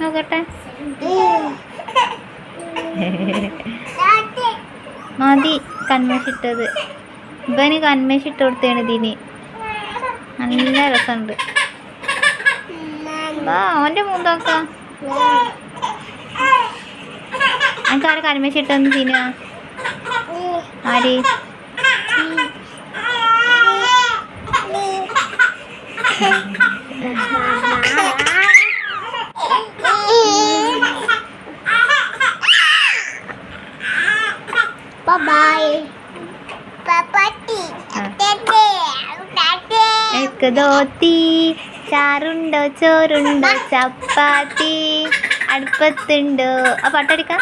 നോക്കട്ടെ. മതി കന്മേഷിട്ടത്. ഇവന് കന്മേഷിട്ട് കൊടുത്തേണ് ഇതിന്. നല്ല രസമുണ്ട്. അവൻ്റെ മൂന്നോക്കാം. എനിക്ക് ആരെ കന്മേഷിട്ടൊന്ന് തിന്ന. ആര് ധോത്തി ചാറുണ്ടോ ചോറുണ്ടോ ചപ്പാത്തി അടുപ്പത്തുണ്ടോ. ആ പാട്ടടിക്കാം.